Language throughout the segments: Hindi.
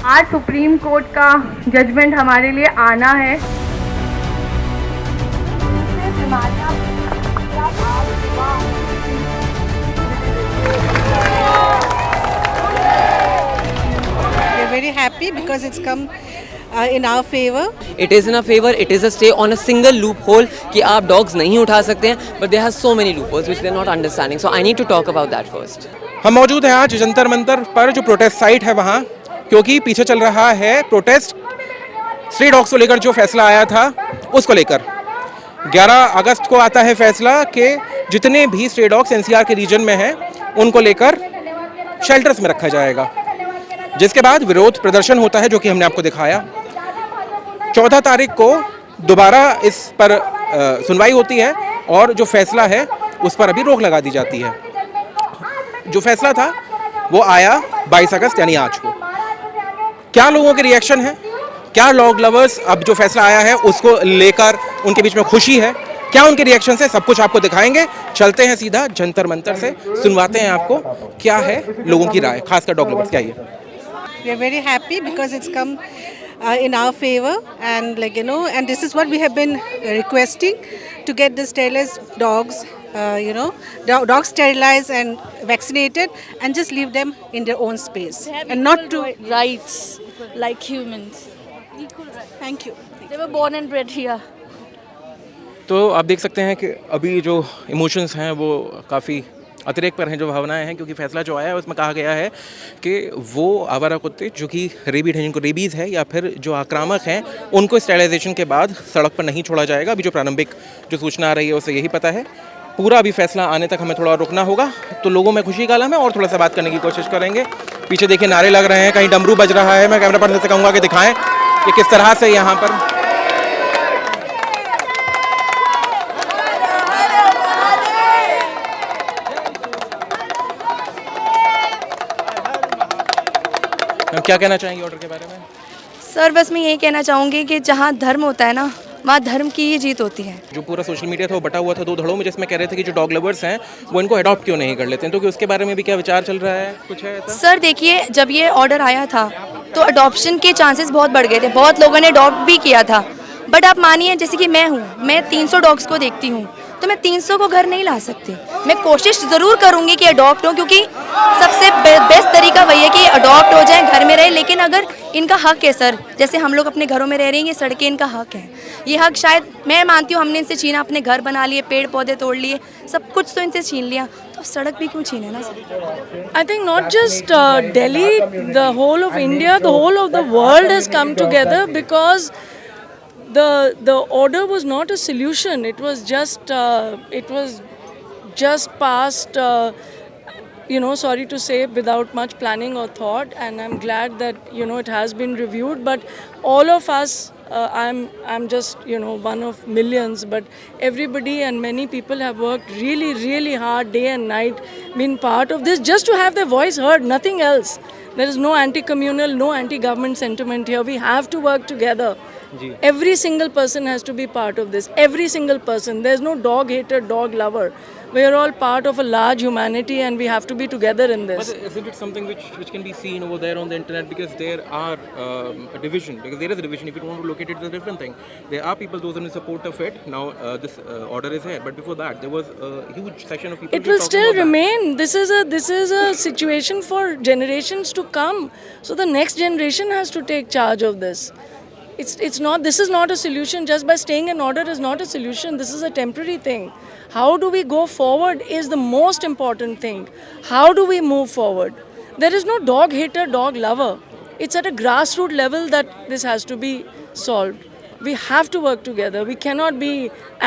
आज सुप्रीम कोर्ट का जजमेंट हमारे लिए आना है। We are very happy because it's come in our favor. It is in our favor. It is a stay on a single loophole कि आप dogs नहीं उठा सकते हैं, but there are so many loopholes which they are not understanding. So I need to talk about that first. हम मौजूद हैं आज जंतर मंतर पर जो प्रोटेस्ट साइट है वहाँ, क्योंकि पीछे चल रहा है प्रोटेस्ट स्ट्रे डॉग्स को लेकर जो फैसला आया था उसको लेकर। 11 अगस्त को आता है फैसला कि जितने भी स्ट्रे डॉग्स एनसीआर के रीजन में हैं उनको लेकर शेल्टर्स में रखा जाएगा, जिसके बाद विरोध प्रदर्शन होता है जो कि हमने आपको दिखाया। 14 तारीख को दोबारा इस पर सुनवाई होती है और जो फैसला है उस पर अभी रोक लगा दी जाती है। जो फैसला था वो आया 22 अगस्त यानी आज को। क्या लोगों के रिएक्शन है, क्या डॉग लवर्स अब जो फैसला आया है उसको लेकर उनके बीच में खुशी है, क्या उनके रिएक्शन है, सब कुछ आपको दिखाएंगे। चलते हैं सीधा जंतर मंतर से, सुनवाते हैं आपको क्या है लोगों की राय, खासकर डॉग लवर्स। क्या ये We are very happy because it's come in our favor, and and this is what we have been requesting, to get the sterilized dogs, dogs sterilized and vaccinated, and just leave them in their own space, and not to rights like humans. Thank you. They were born and bred here. तो आप देख सकते हैं कि अभी जो इमोशंस हैं वो काफ़ी अतिरेक पर हैं, जो भावनाएं हैं, क्योंकि फैसला जो आया है उसमें कहा गया है कि वो आवारा कुत्ते जो कि रेबीड हैं, जिनको रेबीज़ है या फिर जो आक्रामक हैं, उनको स्टेरिलाइजेशन के बाद सड़क पर नहीं छोड़ा जाएगा। अभी जो प्रारंभिक जो सूचना आ रही है उससे यही पता है। पूरा अभी फैसला आने तक हमें थोड़ा रुकना होगा। तो लोगों में खुशी का आलम है और थोड़ा सा बात करने की कोशिश करेंगे। पीछे देखिए नारे लग रहे हैं, कहीं डमरू बज रहा है। मैं कैमरा पर्सन से कहूँगा कि दिखाएँ कि किस तरह से यहाँ पर क्या कहना चाहेंगे ऑर्डर के बारे में? सर बस मैं यही कहना चाहूँगी कि जहाँ धर्म होता है ना, वहाँ धर्म की ही जीत होती है। जो पूरा सोशल मीडिया था वो बटा हुआ था 2 धड़ों में, जिसमें कह रहे थे कि जो डॉग लवर्स हैं वो इनको अडॉप्ट क्यों नहीं कर लेते हैं, तो कि उसके बारे में भी क्या विचार चल रहा है, कुछ है ऐसा? सर देखिए, जब ये ऑर्डर आया था तो अडॉप्शन के चांसेस बहुत बढ़ गए थे, बहुत लोगों ने अडॉप्ट भी किया था। बट आप मानिए, जैसे कि मैं हूँ, मैं 300 डॉग्स को देखती हूँ, तो मैं 300 को घर नहीं ला सकती। मैं कोशिश ज़रूर करूँगी कि अडॉप्ट हो, क्योंकि सबसे बेस्ट तरीका वही है कि अडॉप्ट हो जाए, घर में रहे। लेकिन अगर इनका हक है सर, जैसे हम लोग अपने घरों में रह रहे हैं, ये सड़कें इनका हक है। ये हक शायद मैं मानती हूँ हमने इनसे छीना, अपने घर बना लिए, पेड़ पौधे तोड़ लिए, सब कुछ तो इनसे छीन लिया, तो सड़क भी क्यों छीने ना sir? I think not just Delhi, the whole of India, the whole of the world has come together because the order was not a solution. It was just passed. Sorry to say, without much planning or thought, and I'm glad that it has been reviewed. But all of us, I'm just one of millions, but everybody and many people have worked really, really hard, day and night, been part of this just to have their voice heard. Nothing else. There is no anti-communal, no anti-government sentiment here. We have to work together. Every single person has to be part of this. Every single person. There's no dog hater, dog lover. We are all part of a large humanity, and we have to be together in this. But isn't it something which can be seen over there on the internet, because there are a division, because there is a division. If you want to locate it, it's a different thing. There are people, those in support of it. Now this order is here, but before that there was a huge section of people. It will still remain. This is a situation for generations to come. So the next generation has to take charge of this. It's not. This is not a solution. Just by staying in order is not a solution. This is a temporary thing. How do we go forward is the most important thing. How do we move forward? There is no dog hater, dog lover. It's at a grassroots level that this has to be solved. We have to work together. We cannot be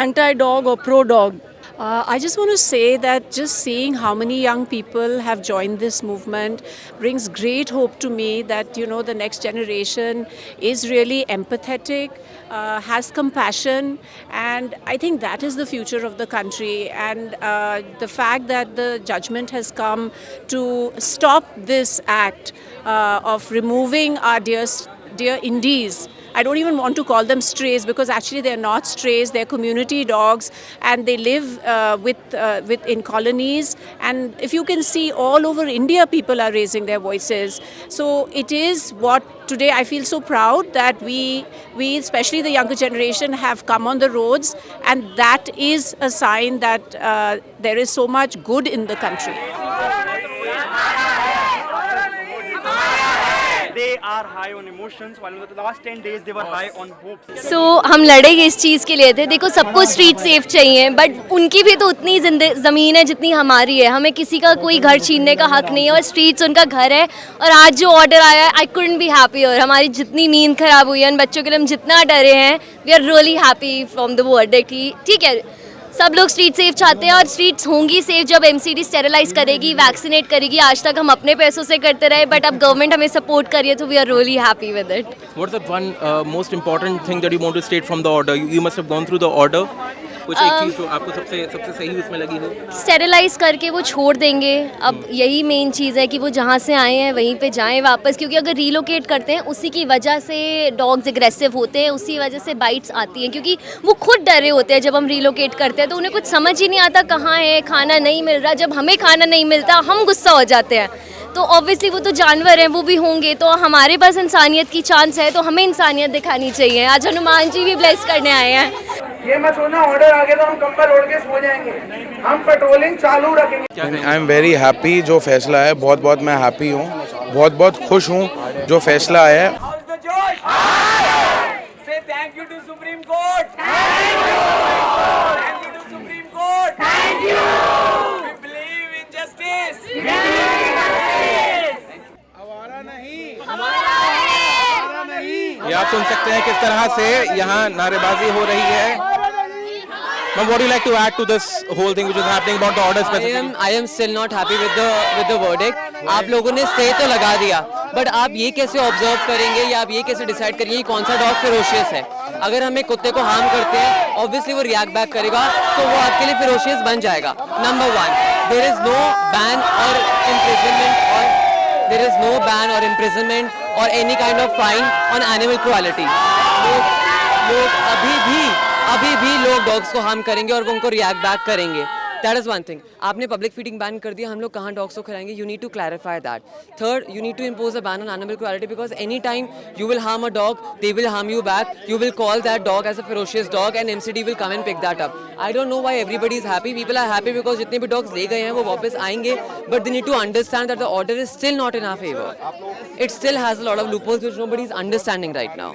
anti-dog or pro-dog. I just want to say that just seeing how many young people have joined this movement brings great hope to me that, the next generation is really empathetic, has compassion, and I think that is the future of the country. And the fact that the judgment has come to stop this act of removing our dear Indies, I don't even want to call them strays, because actually they're not strays, they're community dogs, and they live in colonies. And if you can see, all over India people are raising their voices. So it is what today I feel so proud that we especially the younger generation, have come on the roads, and that is a sign that there is so much good in the country. They are high on emotions, while in the last 10 days they were high on hopes. सो हम लड़ेंगे इस चीज़ के लिए थे. देखो, सबको स्ट्रीट सेफ चाहिए, बट उनकी भी तो उतनी ज़मीन है जितनी हमारी है. हमें किसी का कोई घर छीनने का हक नहीं है, और स्ट्रीट्स उनका घर है. और आज जो ऑर्डर आया है, आई कुडंट बी हैप्पी. और हमारी जितनी नींद खराब हुई है उन बच्चों के लिए, हम जितना डरे हैं, we are really happy from the verdict. ठीक है, सब लोग स्ट्रीट सेफ चाहते हैं, और स्ट्रीट्स होंगी सेफ जब एमसीडी स्टेरिलाइज करेगी, वैक्सीनेट करेगी. आज तक हम अपने पैसों से करते रहे, बट अब गवर्नमेंट हमें सपोर्ट कर रही है, तो we are really happy with it. What's the one most important thing that you want to state from the order? You must have gone through the order. कुछ एक चीज़ जो आपको सबसे सही उसमें लगी हो? स्टेरिलाइज करके वो छोड़ देंगे. अब यही मेन चीज़ है कि वो जहाँ से आए हैं वहीं पे जाएं वापस, क्योंकि अगर रीलोकेट करते हैं उसी की वजह से डॉग्स एग्रेसिव होते हैं, उसी वजह से बाइट्स आती हैं, क्योंकि वो खुद डरे होते हैं. जब हम रीलोकेट करते हैं तो उन्हें कुछ समझ ही नहीं आता कहाँ है, खाना नहीं मिल रहा. जब हमें खाना नहीं मिलता हम गुस्सा हो जाते हैं. तो ऑब्वियसली वो तो जानवर हैं, वो भी होंगे. तो हमारे पास इंसानियत की चांस है, तो हमें इंसानियत दिखानी चाहिए. आज हनुमान जी भी ब्लेस करने आए हैं. ये मत सोचना ऑर्डर आ गया तो हम कंबल ओढ़ के सो जाएंगे. हम पेट्रोलिंग चालू रखेंगे. I am very happy. जो फैसला है, बहुत मैं हैप्पी हूँ, बहुत खुश हूँ जो फैसला आया है. Say thank you to Supreme Court. Thank you. Thank you to Supreme Court. Thank you. We believe in justice. हमारा नहीं. ये आप सुन सकते हैं किस तरह से यहाँ नारेबाजी हो रही है. Ma'am, what do you like to add to this whole thing which is happening about the order specifically? I am still not happy with the verdict. आप लोगों ने स्टे तो लगा दिया, बट आप ये कैसे ऑब्जर्व करेंगे या आप ये कैसे डिसाइड करेंगे कि कौन सा डॉग फेरोशियस है? अगर हम एक कुत्ते को हार्म करते हैं, ऑब्वियसली वो रिएक्ट बैक करेगा, तो वो आपके लिए फेरोशियस बन जाएगा. Number 1, there is no ban और imprisonment or any kind of fine on animal cruelty. लोग अभी भी लोग डॉग्स को हार्म करेंगे और वो उनको रिएक्ट बैक करेंगे. That is one thing. आपने पब्लिक फीडिंग बैन कर दिया, हम लोग कहाँ डॉग्स को खिलाएंगे? You need to clarify that. Third, you need to impose a ban on animal cruelty, because any time you will harm a dog, they will harm you back. You will call that dog as a ferocious dog and MCD will come and pick that up. I don't know why everybody is happy. People are happy because जितने भी डॉग्स ले गए हैं वो वापस आएंगे, but they need to understand that the order is still not in our favour. It still has a lot of loopholes which nobody is understanding right now.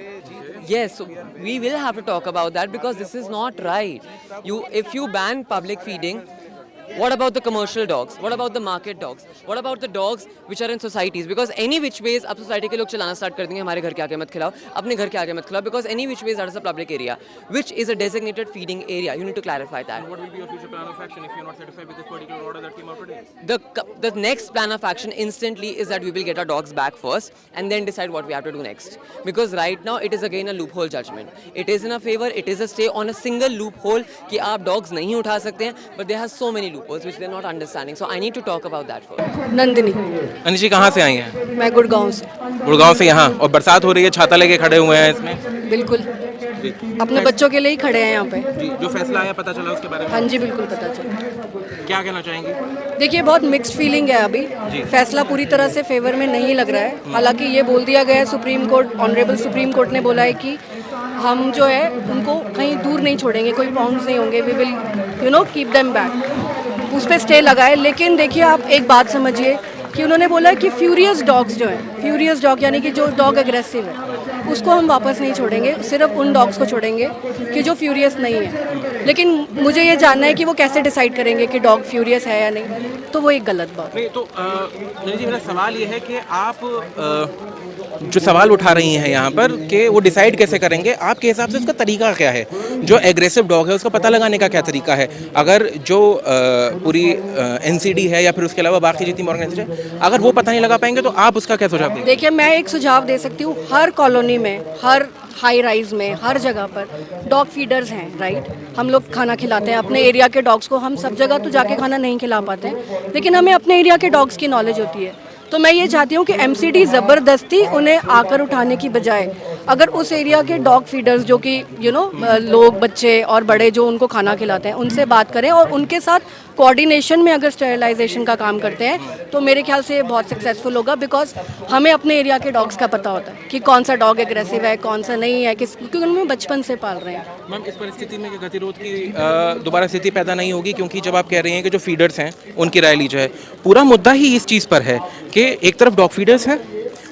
Yes, so we will have to talk about that because this is not right. If you ban public feeding, what about the commercial dogs? What about the market dogs? What about the dogs which are in societies? Because any which ways अब society के लोग चलाना start कर देंगे, हमारे घर के आगे मत खिलाओ, अपने घर के आगे मत खिलाओ, because any which ways that is a public area, which is a designated feeding area. You need to clarify that. What will be your future plan of action if you're not satisfied with this particular order that came out today? The next plan of action instantly is that we will get our dogs back first and then decide what we have to do next. Because right now it is again a loophole judgment. It is in our favor. It is a stay on a single loophole कि आप dogs नहीं उठा सकते हैं, but there are so many loopholes which they're not understanding. So I need to talk about that first. Nandini. अनिशी कहाँ से आई हैं? मैं गुड़गांव से. गुड़गांव से यहाँ, और बरसात हो रही है, छाता लेके खड़े हुए हैं इसमें. बिल्कुल. अपने बच्चों के लिए ही खड़े हैं यहाँ पे. जी, जो फैसला आया पता चला उसके बारे में? हाँ जी, बिल्कुल पता चला. क्या कहना चाहेंगी? देखिए, बहुत मिक्स्ड फीलिंग है अभी. फैसला पूरी तरह से फेवर में नहीं लग रहा है. हालांकि ये बोल दिया गया है, supreme court, honourable supreme court ने बोला है कि हम जो है उनको कहीं दूर नहीं छोड़ेंगे, कोई प्रॉब्लम्स नहीं होंगे, we will keep them back. उस पर स्टे लगा है. लेकिन देखिए, आप एक बात समझिए कि उन्होंने बोला कि फ्यूरियस डॉग्स जो हैं, फ्यूरियस डॉग यानी कि जो डॉग एग्रेसिव है, उसको हम वापस नहीं छोड़ेंगे, सिर्फ उन डॉग्स को छोड़ेंगे कि जो फ्यूरियस नहीं है. लेकिन मुझे ये जानना है कि वो कैसे डिसाइड करेंगे कि डॉग फ्यूरियस है या नहीं, तो वो एक गलत बात नहीं. तो जी, मेरा सवाल ये है कि आप जो सवाल उठा रही हैं यहाँ पर कि वो डिसाइड कैसे करेंगे, आपके हिसाब से उसका तरीका क्या है? जो एग्रेसिव डॉग है उसका पता लगाने का क्या तरीका है? अगर जो पूरी एनसीडी है या फिर उसके अलावा बाकी जितनी ऑर्गेनाइजेशन, अगर वो पता नहीं लगा पाएंगे तो आप उसका क्या सुझाव देंगे? देखिए, मैं एक सुझाव दे सकती हूँ. हर कॉलोनी में, हर हाई राइज में, हर जगह पर डॉग फीडर्स हैं, राइट. हम लोग खाना खिलाते हैं अपने एरिया के डॉग्स को. हम सब जगह तो जाके खाना नहीं खिला पाते हैं, लेकिन हमें अपने एरिया के डॉग्स की नॉलेज होती है. तो मैं ये चाहती हूँ कि एमसीडी ज़बरदस्ती उन्हें आकर उठाने की बजाय अगर उस एरिया के डॉग फीडर्स जो कि लोग, बच्चे और बड़े जो उनको खाना खिलाते हैं, उनसे बात करें और उनके साथ कोऑर्डिनेशन में अगर स्टेरिलाइजेशन का काम करते हैं तो मेरे ख्याल से ये बहुत सक्सेसफुल होगा। बिकॉज हमें अपने एरिया के डॉग्स का पता होता है कि कौन सा डॉग एग्रेसिव है, कौन सा नहीं है, क्योंकि उनमें बचपन से पाल रहे हैं। मैम, इस परिस्थिति में गतिरोध की दोबारा स्थिति पैदा नहीं होगी? क्योंकि जब आप कह रहे हैं कि जो फीडर्स हैं उनकी राय ली जाए, पूरा मुद्दा ही इस चीज़ पर है कि एक तरफ डॉग फीडर्स हैं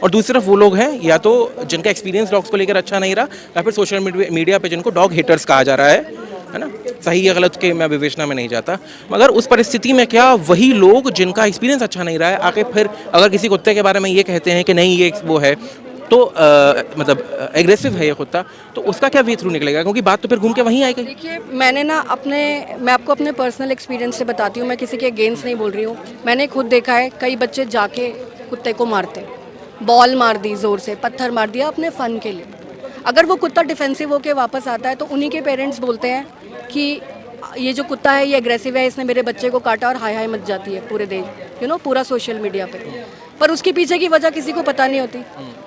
और दूसरी तरफ वो लोग हैं या तो जिनका एक्सपीरियंस डॉग्स को लेकर अच्छा नहीं रहा, या फिर सोशल मीडिया पे जिनको डॉग हेटर्स कहा जा रहा है ना। सही या गलत के मैं विवेचना में नहीं जाता, मगर उस परिस्थिति में क्या वही लोग जिनका एक्सपीरियंस अच्छा नहीं रहा है आके फिर अगर किसी कुत्ते के बारे में ये कहते हैं कि नहीं ये वो है तो मतलब एग्रेसिव है ये कुत्ता, तो उसका क्या वे थ्रू निकलेगा? क्योंकि बात तो फिर घूम के वहीं आएगी। देखिए, मैं आपको अपने पर्सनल एक्सपीरियंस से बताती हूँ, मैं किसी के अगेंस्ट नहीं बोल रही हूँ। मैंने खुद देखा है कई बच्चे जाके कुत्ते को मारते, बॉल मार दी, ज़ोर से पत्थर मार दिया अपने फ़न के लिए। अगर वो कुत्ता डिफेंसिव होके वापस आता है तो उन्हीं के पेरेंट्स बोलते हैं कि ये जो कुत्ता है ये एग्रेसिव है, इसने मेरे बच्चे को काटा, और हाय हाय मच जाती है पूरे देश, पूरा सोशल मीडिया पे। पर उसके पीछे की वजह किसी को पता नहीं होती।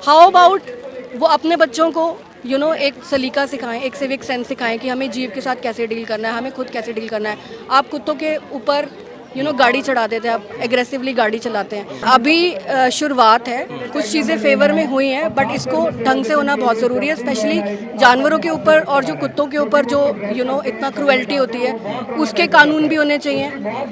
हाउ अबाउट वो अपने बच्चों को एक सलीका सिखाएं, एक सिविक सेंस सिखाएं कि हमें जीव के साथ कैसे डील करना है, हमें खुद कैसे डील करना है। आप कुत्तों के ऊपर गाड़ी चढ़ा देते हैं, आप एग्रेसिवली गाड़ी चलाते हैं। अभी शुरुआत है, कुछ चीज़ें फेवर में हुई हैं, बट इसको ढंग से होना बहुत ज़रूरी है, स्पेशली जानवरों के ऊपर और जो कुत्तों के ऊपर जो इतना क्रूएल्टी होती है, उसके कानून भी होने चाहिए,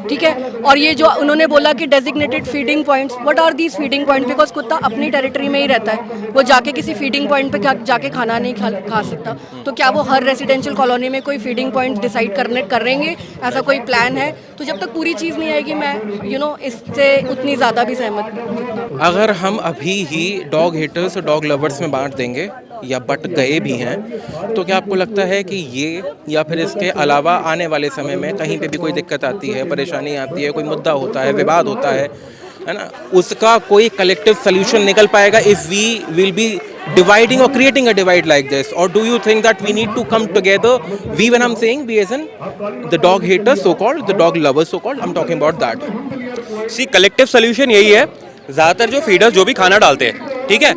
ठीक है। और ये जो उन्होंने बोला कि designated feeding points, what are these feeding point? Because कुत्ता अपनी टेरिटरी में ही रहता है, वो जाके किसी फीडिंग पॉइंट पे जाके खाना नहीं खा सकता। तो क्या वो हर रेजिडेंशियल कॉलोनी में कोई फीडिंग पॉइंट डिसाइड करेंगे? ऐसा कोई प्लान है? तो जब तक पूरी चीज़ नहीं आएगी मैं इससे उतनी ज़्यादा भी सहमत नहीं। अगर हम अभी ही डॉग हेटर्स और डॉग लवर्स में बांट देंगे या बट गए भी हैं, तो क्या आपको लगता है कि ये या फिर इसके अलावा आने वाले समय में कहीं पे भी कोई दिक्कत आती है, परेशानी आती है, कोई मुद्दा होता है, विवाद होता है ना, उसका कोई कलेक्टिव सोल्यूशन निकल पाएगा if we will be dividing or creating a divide like this? Or do you think that we need to come together? We, when I'm saying we, as in the dog haters so called, the dog lovers so called, I'm talking about that. See, collective solution यही है, ज़्यादातर जो फीडर्स जो भी खाना डालते हैं, ठीक है,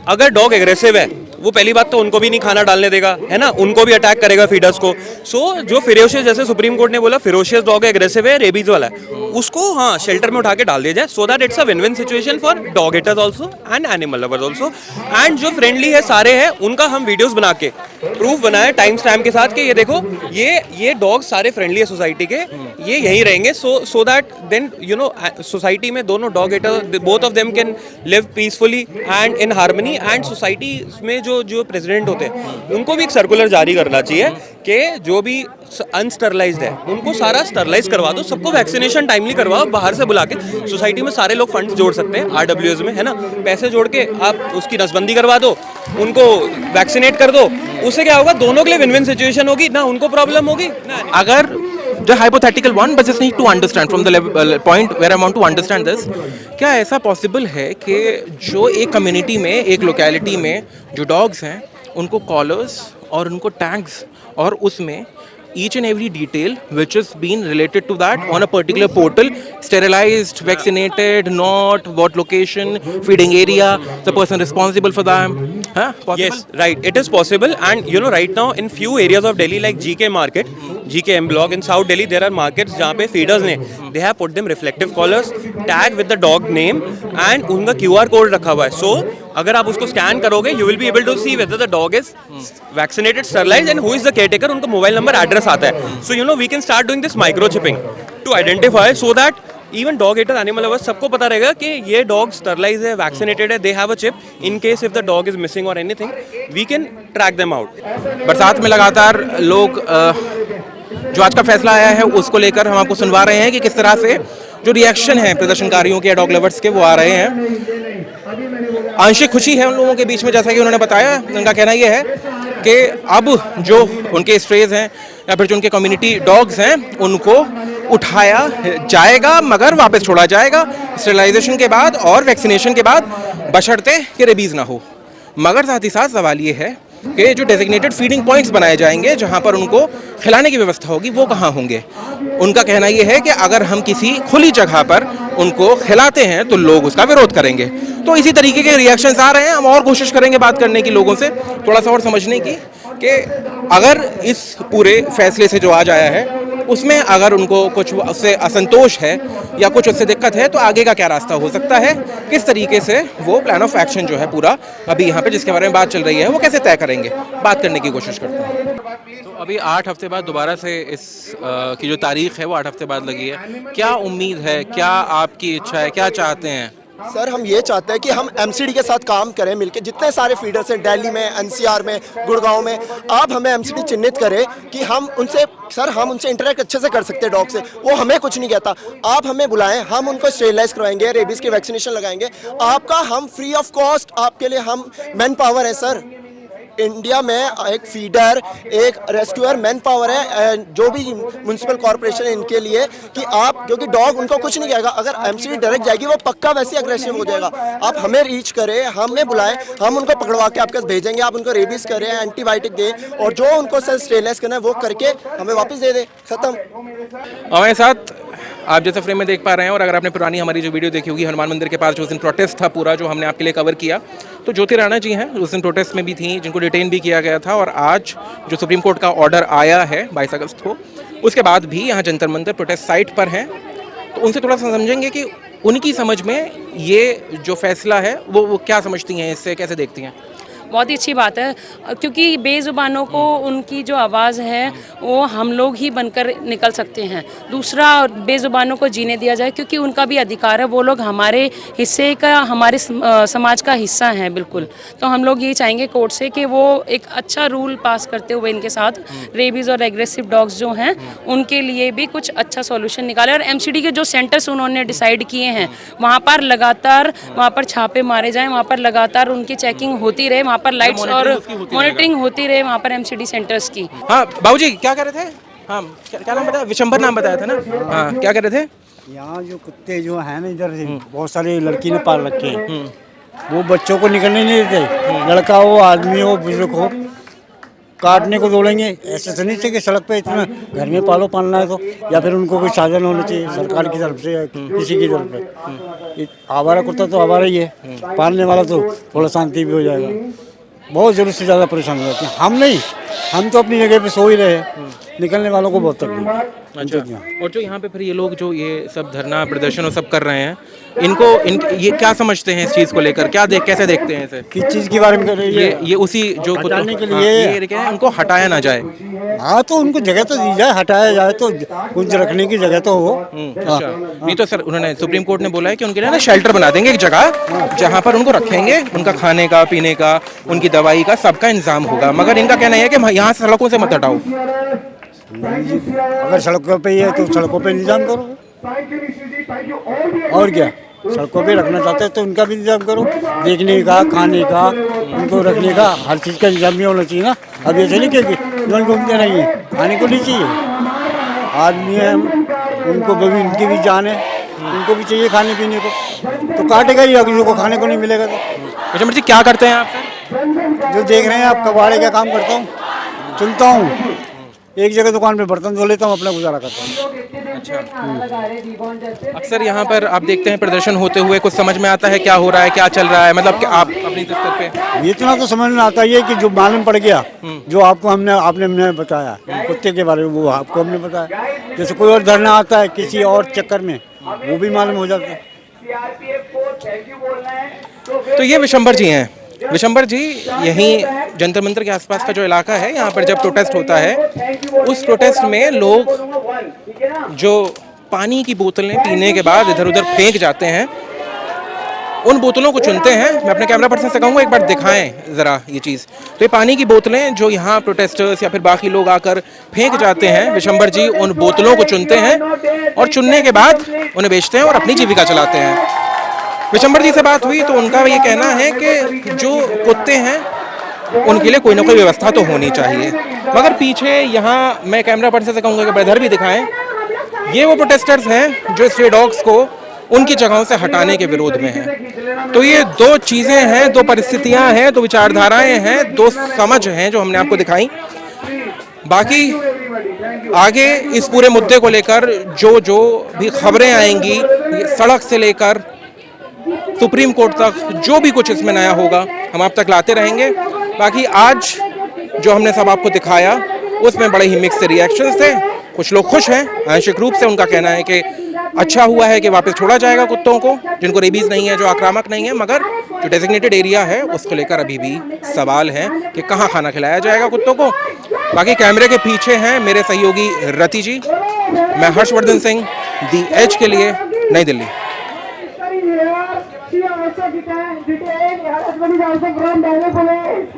अगर डॉग एग्रेसिव है वो पहली बात तो उनको भी नहीं खाना डालने देगा, है ना, उनको भी अटैक करेगा फीडर्स को। सो जो फिरोशियस, जैसे सुप्रीम कोर्ट ने बोला फिरोशियस डॉग एग्रेसिव है, रेबीज वाला है, उसको हाँ शेल्टर में उठा के डाल दिया जाए, so that it's a win win situation for dog haters also and animal lovers also. And जो फ्रेंडली है सारे हैं उनका हम वीडियोस बना के प्रूफ बनाए टाइम स्टैम्प के साथ कि ये देखो ये डॉग सारे फ्रेंडली है सोसाइटी के, ये यहीं रहेंगे, सो दैट देन सोसाइटी में दोनों dog hater both of them can live peacefully and in harmony. And society में जो प्रेसिडेंट होते हैं उनको भी एक सर्कुलर जारी करना चाहिए कि जो भी अनस्टरलाइज्ड है उनको सारा स्टरलाइज करवा दो, सबको वैक्सीनेशन टाइमली करवाओ, बाहर से बुला के। सोसाइटी में सारे लोग फंड्स जोड़ सकते हैं RWS में, है ना, पैसे जोड़ के आप उसकी नसबंदी करवा दो, उनको वैक्सीनेट कर दो, उससे क्या होगा, दोनों के लिए विन विन सिचुएशन होगी, ना उनको प्रॉब्लम होगी ना। अगर the hypothetical one, but just need to understand from the level, point where I want to understand this, क्या ऐसा पॉसिबल है कि जो एक कम्युनिटी में, एक लोकेलिटी में जो डॉग्स हैं उनको कॉलर्स और उनको टैग्स और उसमें each and every detail which has been related to that on a particular portal, sterilized, vaccinated, not, what location, feeding area, the person responsible for them, possible? Yes, right, it is possible. And right now in few areas of Delhi like GK market, GK M block in South Delhi, there are markets जहाँ पे feeders ने they have put them reflective collars, tag with the dog name and उनका QR code रखा हुआ है। So अगर आप उसको स्कैन करोगे you will be able to see whether the dog is vaccinated, sterilized and who is the caretaker, उनका मोबाइल नंबर, एड्रेस आता है। So we can start doing this microchipping to identify so that even dog hater, animal lovers, सबको पता रहेगा कि ये dog sterilized है, vaccinated है, they have a chip. In case if the dog is missing or anything, we can track them out. बरसात में लगातार लोग जो आज का फैसला आया है उसको लेकर हम आपको सुनवा रहे हैं कि किस तरह से जो रिएक्शन है प्रदर्शनकारियों के या डॉग लवर्स के वो आ रहे हैं। आंशिक खुशी है उन लोगों के बीच में, जैसा कि उन्होंने बताया, उनका कहना ये है कि अब जो उनके स्ट्रेज हैं या फिर जो उनके कम्युनिटी डॉग्स हैं उनको उठाया जाएगा मगर वापस छोड़ा जाएगा स्टेरिलाइजेशन के बाद और वैक्सीनेशन के बाद, बशर्ते कि रेबीज़ ना हो। मगर साथ ही साथ सवाल ये है कि जो डेजिग्नेटेड फीडिंग पॉइंट्स बनाए जाएंगे जहां पर उनको खिलाने की व्यवस्था होगी वो कहां होंगे। उनका कहना ये है कि अगर हम किसी खुली जगह पर उनको खिलाते हैं तो लोग उसका विरोध करेंगे। तो इसी तरीके के रिएक्शंस आ रहे हैं। हम और कोशिश करेंगे बात करने की लोगों से, थोड़ा सा और समझने की कि अगर इस पूरे फैसले से जो आज आया है उसमें अगर उनको कुछ उससे असंतोष है या कुछ उससे दिक्कत है तो आगे का क्या रास्ता हो सकता है, किस तरीके से वो प्लान ऑफ एक्शन जो है पूरा अभी यहाँ पे जिसके बारे में बात चल रही है वो कैसे तय करेंगे, बात करने की कोशिश करते हैं। तो अभी 8 हफ्ते बाद दोबारा से इस की जो तारीख है वो 8 हफ्ते बाद लगी है। क्या उम्मीद है, क्या आपकी इच्छा है, क्या चाहते हैं? सर हम ये चाहते हैं कि हम एमसीडी के साथ काम करें मिलके, जितने सारे फीडर्स हैं दिल्ली में, एनसीआर में, गुड़गांव में, आप हमें एमसीडी चिन्हित करें कि हम उनसे इंटरेक्ट अच्छे से कर सकते हैं डॉग से। वो हमें कुछ नहीं कहता, आप हमें बुलाएं, हम उनको स्टेरिलाइज करवाएंगे, रेबीज़ की वैक्सीनेशन लगाएंगे आपका, हम फ्री ऑफ कॉस्ट आपके लिए, हम मैन पावर है सर। इंडिया में एक फीडर, एक रेस्क्यूअर मैन पावर है, जो भी म्यूनसिपल कॉर्पोरेशन है इनके लिए कि आप, क्योंकि डॉग उनको कुछ नहीं कहेगा, अगर एमसीडी डायरेक्ट जाएगी वो पक्का वैसे अग्रेसिव हो जाएगा। आप हमें रीच करें, हमें बुलाएं, हम उनको पकड़वा के आपके पास भेजेंगे, आप उनको रेबीज करें, एंटीबायोटिक दें और जो उनको सर स्टेरिलाइज करना है वो करके हमें वापस दे दें, खत्म। हमारे साथ आप जैसे फ्रेम में देख पा रहे हैं, और अगर आपने पुरानी हमारी जो वीडियो देखी होगी हनुमान मंदिर के पास जो उस दिन प्रोटेस्ट था पूरा, जो हमने आपके लिए कवर किया, तो ज्योति राणा जी हैं उस दिन प्रोटेस्ट में भी थी, जिनको डिटेन भी किया गया था। और आज जो सुप्रीम कोर्ट का ऑर्डर आया है 22 अगस्त को, उसके बाद भी यहाँ जंतर मंतर प्रोटेस्ट साइट पर हैं। तो उनसे थोड़ा सा समझेंगे कि उनकी समझ में ये जो फैसला है वो क्या समझती हैं, इससे कैसे देखती हैं। बहुत ही अच्छी बात है, क्योंकि बेज़ुबानों को उनकी जो आवाज़ है वो हम लोग ही बनकर निकल सकते हैं। दूसरा, बेज़ुबानों को जीने दिया जाए, क्योंकि उनका भी अधिकार है, वो लोग हमारे हिस्से का, हमारे समाज का हिस्सा हैं बिल्कुल। तो हम लोग ये चाहेंगे कोर्ट से कि वो एक अच्छा रूल पास करते हुए इनके साथ रेबीज़ और एग्रेसिव डॉग्स जो हैं उनके लिए भी कुछ अच्छा सॉल्यूशन निकाले। और एमसीडी के जो सेंटर्स उन्होंने डिसाइड किए हैं वहाँ पर लगातार वहाँ पर छापे मारे जाएँ, वहाँ पर लगातार उनकी चेकिंग होती रहे, वहाँ पर लाइट्स और मॉनिटरिंग होती रहे वहाँ पर एमसीडी सेंटर्स की। हाँ बाबूजी क्या कह रहे थे? हाँ क्या नाम बताया? विशंबर नाम बताया था ना? हाँ क्या कह रहे थे? यहाँ जो कुत्ते जो हैं ना इधर बहुत सारी लड़की ने पाल रखे हैं, वो बच्चों को निकलने नहीं देते, लड़का हो, आदमी हो, बुजुर्ग हो, काटने को दौड़ेंगे। ऐसे तो नहीं चाहिए कि सड़क पे इतना, घर में पालो, पालना है तो, या फिर उनको कोई साधन होना चाहिए सरकार की तरफ से या किसी की तरफ से। आवारा कुत्ता तो आवारा ही है, पालने वाला तो थोड़ा शांति भी हो जाएगा। बहुत ज़रूरत से ज़्यादा परेशान हो जाते हैं। हम नहीं, हम तो अपनी जगह पे सो ही रहे, निकलने वालों को बहुत तकलीफ। अच्छा, और जो यहाँ पे फिर ये लोग जो ये सब धरना प्रदर्शन और सब कर रहे हैं, ये क्या समझते हैं इस चीज़ को लेकर, कैसे देखते हैं इसे? किस चीज़ के बारे में कर रही है? ये उसी जो हटाने के लिए उनको हटाया ना जाए। हाँ तो उनको जगह तो दी जाए, हटाया जाए तो कुछ रखने की जगह तो हो। अच्छा, नहीं तो सर उन्होंने सुप्रीम कोर्ट ने बोला है कि उनके लिए ना शेल्टर बना देंगे, एक जगह जहाँ पर उनको रखेंगे, उनका खाने का, पीने का, उनकी दवाई का सबका इंतजाम होगा। मगर इनका कहना है कि यहाँ सड़कों से मत हटाओ। अगर सड़कों पे ही है तो सड़कों पे इंतजाम करो, और क्या, सड़कों पे रखना चाहते हैं तो उनका भी इंतजाम करो, देखने का, खाने का, उनको रखने का, हर चीज़ का इंतजाम भी होना चाहिए ना। अब ऐसे नहीं कि घूमते नहीं है, खाने को नहीं चाहिए, आदमी है उनको भी, उनकी भी जान है, उनको भी चाहिए खाने पीने को, तो काटेगा ही अगर उनको खाने को नहीं मिलेगा तो। अच्छा जी क्या करते हैं आप? जो देख रहे हैं आप, कबाड़े का काम करता हूँ, चुनता हूँ, एक जगह दुकान पे बर्तन धो लेता हूँ, अपना गुजारा करता हूँ। अच्छा, अक्सर यहाँ पर आप देखते हैं प्रदर्शन होते हुए, कुछ समझ में आता है क्या हो रहा है, क्या चल रहा है, मतलब कि आप अपनी स्तर पे? इतना तो समझ में आता है कि जो मालूम पड़ गया, जो आपको आपने बताया कुत्ते के बारे में, वो आपको हमने बताया। जैसे कोई और धरना आता है किसी और चक्कर में, वो भी मालूम हो जाता है। तो ये विशंबर जी हैं। विशंबर जी यहीं जंतर मंतर के आसपास का जो इलाका है, यहाँ पर जब प्रोटेस्ट होता है, उस प्रोटेस्ट में लोग जो पानी की बोतलें पीने के बाद इधर उधर फेंक जाते हैं, उन बोतलों को चुनते हैं। मैं अपने कैमरा पर्सन से कहूँगा एक बार दिखाएं ज़रा ये चीज़। तो ये पानी की बोतलें जो यहाँ प्रोटेस्टर्स या फिर बाकी लोग आकर फेंक जाते हैं, विशंबर जी उन बोतलों को चुनते हैं और चुनने के बाद उन्हें बेचते हैं और अपनी जीविका चलाते हैं। विशंबर जी से बात हुई तो उनका ये कहना है कि जो कुत्ते हैं उनके लिए कोई ना कोई व्यवस्था तो होनी चाहिए। मगर पीछे यहाँ मैं कैमरा पर्सन से कहूँगा कि इधर भी दिखाएं, ये वो प्रोटेस्टर्स हैं जो स्ट्रे डॉग्स को उनकी जगहों से हटाने के विरोध में हैं। तो ये दो चीज़ें हैं, दो परिस्थितियाँ हैं, दो विचारधाराएँ हैं, दो समझ हैं जो हमने आपको दिखाई। बाकी आगे इस पूरे मुद्दे को लेकर जो भी खबरें आएंगी, सड़क से लेकर सुप्रीम कोर्ट तक जो भी कुछ इसमें नया होगा हम आप तक लाते रहेंगे। बाकी आज जो हमने सब आपको दिखाया उसमें बड़े ही मिक्स रिएक्शंस थे। कुछ लोग खुश हैं, आंशिक रूप से उनका कहना है कि अच्छा हुआ है कि वापस छोड़ा जाएगा कुत्तों को जिनको रेबीज़ नहीं है, जो आक्रामक नहीं है, मगर जो डेजिग्नेटेड एरिया है उसको लेकर अभी भी सवाल है कि कहाँ खाना खिलाया जाएगा कुत्तों को। बाकी कैमरे के पीछे हैं मेरे सहयोगी रति जी, मैं हर्षवर्धन सिंह, दी एज के लिए, नई Delhi. also detained, he has been also from Delhi police.